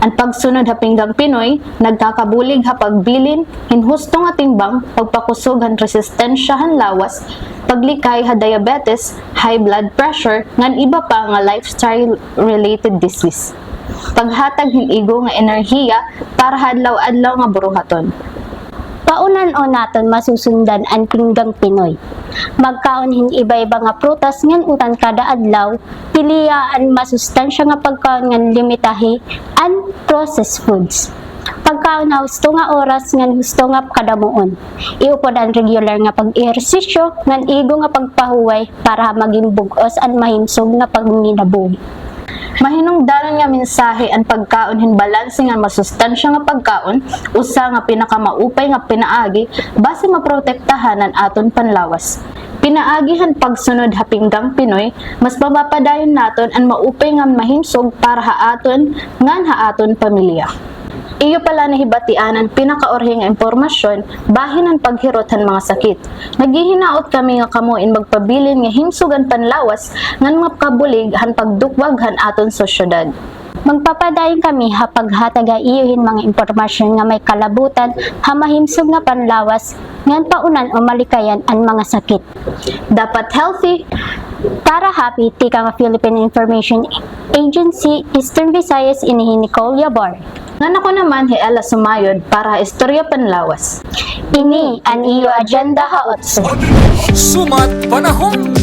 Ang pagsunod ha Pinggang Pinoy, nagkakabulig ha pagbilin, hinhusto nga timbang, pagpakusog han resistensya han lawas, paglikay ha diabetes, high blood pressure, ngan iba pa nga lifestyle-related disease. Paghatag hinigo nga enerhiya para hadlaw-adlaw nga buruhaton. Paunan o naton masusundan ang Pinggang Pinoy. Magkaon hin iba-iba nga prutas ngan utan kada adlaw, piliyaan masustansya nga pagkaon ngan limitahi an processed foods. Pagkaon na husto nga oras ngan husto nga kadamuon. Iupod ang regular nga pag-ehersisyo ngan igo nga pagpahuway para maging bugos an mahimsog nga pagminabuhi. Mahinungdanan nga mensahe ang pagkaon hin balanse nga masustansya nga pagkaon usa nga pinakamaupay nga pinaagi base maprotektahan ang aton panlawas. Pinaagihan pagsunod ha Pinggang Pinoy, mas mapapadayon naton ang maupay nga mahimsog para haaton ngan haaton pamilya. Iyo pala nahibatian ang pinakaorhing impormasyon bahin ang paghirot mga sakit. Naghihinaot kami nga kamuin magpabilin nga himsugan panlawas ngan makabulig han pagdukwag han aton sosyedad. Magpapadayon kami ha paghataga iyohin mga impormasyon nga may kalabutan ha mahimsog nga panlawas ngan paunan o malikayan ang mga sakit. Dapat healthy para happy tika nga Philippine Information Agency Eastern Visayas inihin Hincolya Barre. Ngan ako naman Ella Sumayon para istorya panlawas. Ini ang iyo agenda ha 8. Sumat panahon!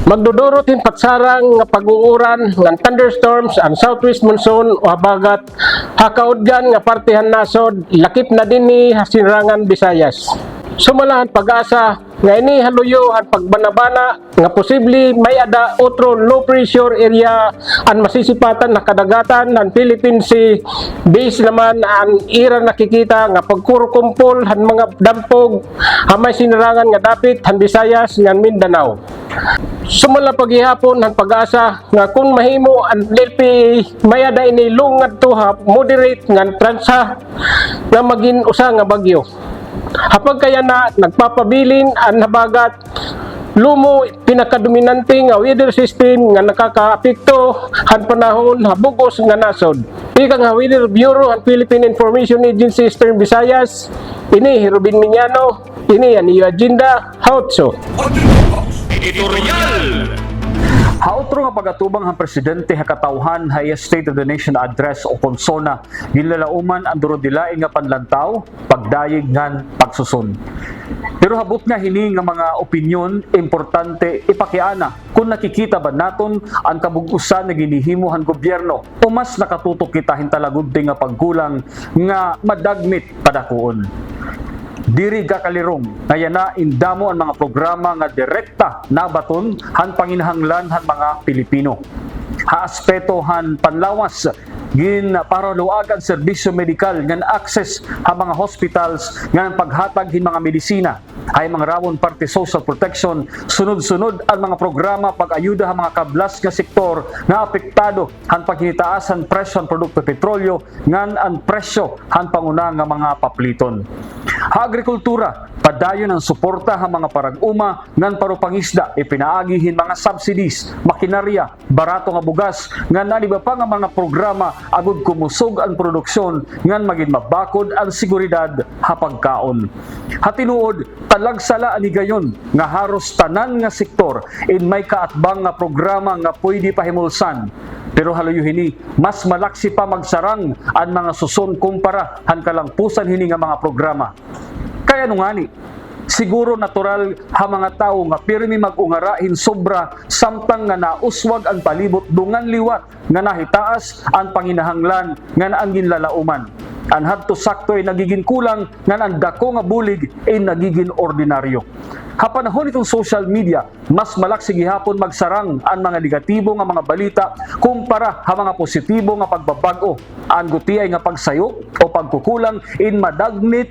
Magdudurot hin patsarang nga pag-uuran ng thunderstorms ang southwest monsoon o habagat hakaudgan nga partihan nasod lakip na dinhi hasinrangan Visayas. Sumalahan pag-asa nga ini haluyo ang pagbanabana nga posible may ada otro low pressure area ang masisipatan na kadagatan ng Philippine Sea. Base naman ang ira nakikita nga pagkurukumpol han mga dampog hamay sinarangan nga dapit han Visayas ngan Mindanao. Sumala paghihapon ang pag-asa nga kung mahimo ang LPA may ada ini lungad to ha moderate nga transa nga maging usa nga bagyo. Hapag kaya na nagpapabilin ang habagat lumo pinakadominante nga weather system nga nakakaapekto han panahon habugos nga nasod. Ika nga Weather Bureau ang Philippine Information Agency Eastern Visayas. Ini Robin Miñano, ini ang iyo agenda Hautso. Editorial! Hautro nga pagatubang ang presidente hakatawhan hay State of the Nation address o konsona ginlalauman ang durodilain nga panlantaw, pagdayeg ngan pagsusun. Pero habot nga hini nga mga opinyon importante ipakiana kung nakikita ba naton ang kabug-usan na ginihimo han gobyerno o mas nakatutok kita hintalagudti nga pagkulang nga madagmit padakuon. Diri gakalirong ngaya na indamo ang mga programa nga direkta nabaton han panginahanglan han mga Pilipino. Ha aspeto han panlawas gin para luag ang serbisyo medikal ngan access ha mga hospitals ngan paghatag hin mga medisina ay mga rawon parte social protection sunod-sunod ang mga programa pag-ayuda ha mga kablas nga sektor na apektado han paghinitaasan presyo ang produkto petrolyo ngan ang presyo han panguna nga mga papliton. Ha agrikultura, padayon ang suporta ha mga parag-uma ngan parupangisda ipinaagihin mga subsidies, makinarya, barato nga bugas ngan iba pa nga mga programa agud kumusog ang produksyon ngan maging mabakod ang seguridad ha pagkaon. Ha tinuod talagsala ani gayon nga haros tanan nga sektor in may kaatbang nga programa nga pwede pahimulsan. Pero haluyo hini, mas malaksi pa magsarang ang mga suson kumpara han kalangpusan hini nga mga programa. Kaya nungani, siguro natural ha mga tao nga pirmi mag-ungara hin sobra samtang nga nauswag ang palibot dungan liwat nga nahitaas ang panginahanglan nga ang ginlalauman. Ang hadto sakto ay nagiging kulang nga ang dako nga bulig ay nagiging ordinaryo. Ha panahon itong social media, mas malaksi gihapon magsarang ang mga negatibo nga mga balita kumpara ha mga positibo nga pagbabago. Ang gutiay nga pagsayo o pagkukulang in madagmit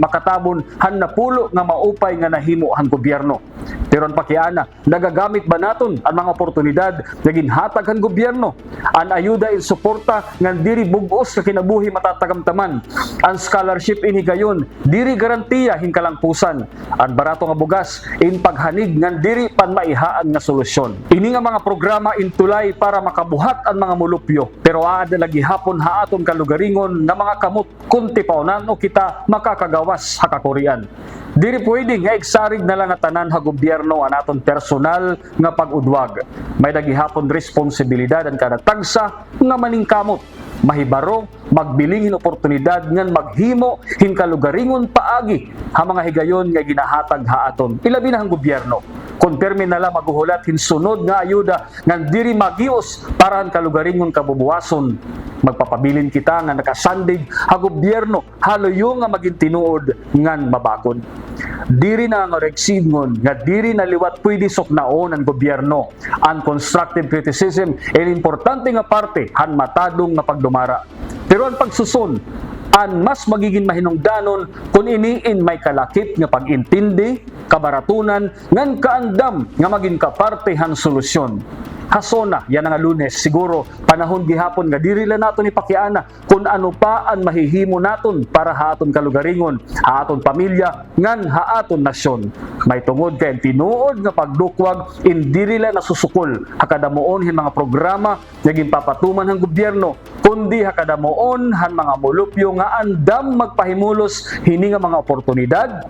makatabon han napulo nga maupay nga nahimo han gobyerno. Pero ang pakiana, nagagamit ba naton ang mga oportunidad nga ginhatag han gobyerno? Ang ayuda in suporta nga diri bugos sa kinabuhi matatagamtaman. Ang scholarship inigayon, diri garantiya hin kalangpusan. Ang barato nga bugas in paghanig nga diri pan maihaan nga solusyon. Ini nga mga programa intulay para makabuhat ang mga mulupyo. Pero aad lagi hapon ha aton kalugaringon na mga kamot kunti paunan o kita makakagawas ha kakurian. Diri pwede nga igsarig na lang tanan ha gobyerno ang aton personal nga pag-udwag. May dagihapon responsibilidad ang kada tagsa nga maningkamot, mahibaro, magbilingin oportunidad ngan maghimo hin kalugaringon paagi ha mga higayon nga ginahatag ha aton. Ilabi na ang gobyerno. Konpermi na lang maguhulat hin sunod nga ayuda ngan diri magios para ang kalugaringon kabubuwason. Magpapabilin kita nga nakasandig ha gobyerno haluyo nga maging tinuod ngan mabakod. Diri na nga reksidngon nga diri na liwat pwede soknaon ang gobyerno. Ang constructive criticism ay importante nga parte han matadong nga pagdumara. Pero ang pagsuson an mas magiging mahinungdanon kung iniin may kalakip nga pag-intindi, kabaratunan, ngan kaandam nga maging kaparte han solusyon. Hasona, yan nga Lunes, siguro panahon gihapon nga diri lang naton ipakiana kung ano pa ang mahihimo naton para haton kalugaringon, haton pamilya, ngan haaton nasyon. May tungod kay tinuod nga pagdukwag in diri lang nasusukol hakadamuon hin mga programa nga ginpapatuman ng gobyerno kundi hakadamuon han mga mulupyo nga andam magpahimulos hini nga mga oportunidad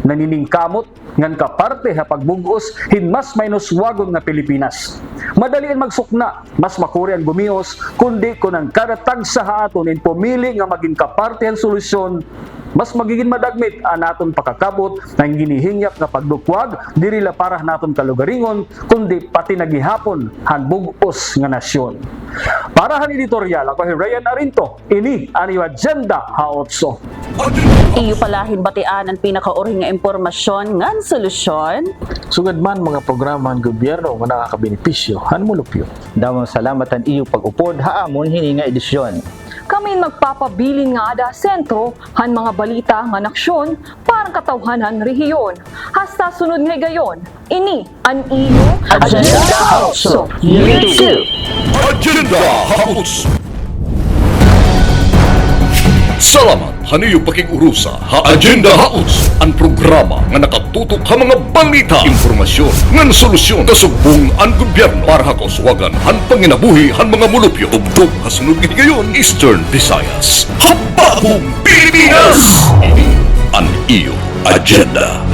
naniningkamot ngan kaparte ha pagbugos hin mas mainuswagon nga Pilipinas. Madalian magsukna, mas makuri ang gumios kundi kun ang kada tagsa ha aton in pumili nga maging kaparte ang solusyon, mas magiging madagmit ang aton pakakabot ng ginihingyap nga pagdukwag diri la para naton kalugaringon kundi pati nagihapon han bugos nga nasyon. Para han editorial ako si Ryan Arinto, ini ang agenda ha 8. Iyo palahin batian ang pinakauring nga impormasyon ngan solusyon. Sugad man mga programa ng gobyerno nga nakakabenepisyo han mulupyo. Damang salamat ang iyo pag-upod haamon hini nga edisyon. Kami magpapabilin nga ada sentro han mga balita nga naksyon parang katawhanan rehiyon. Hasta sunod nga gayon, ini ang iyo Agenda House YouTube. Agenda House. Salamat haniyo pakigurusa ha Agenda House, ang programa nga nakatutok ha mga balita, impormasyon, ngan solusyon kasugbong ang gobyerno para ha kauswagan han panginabuhi han mga mulupyo tubtub ha sunod gayon Eastern Visayas. Habahong Pilipinas! Ini ang iyo Agenda.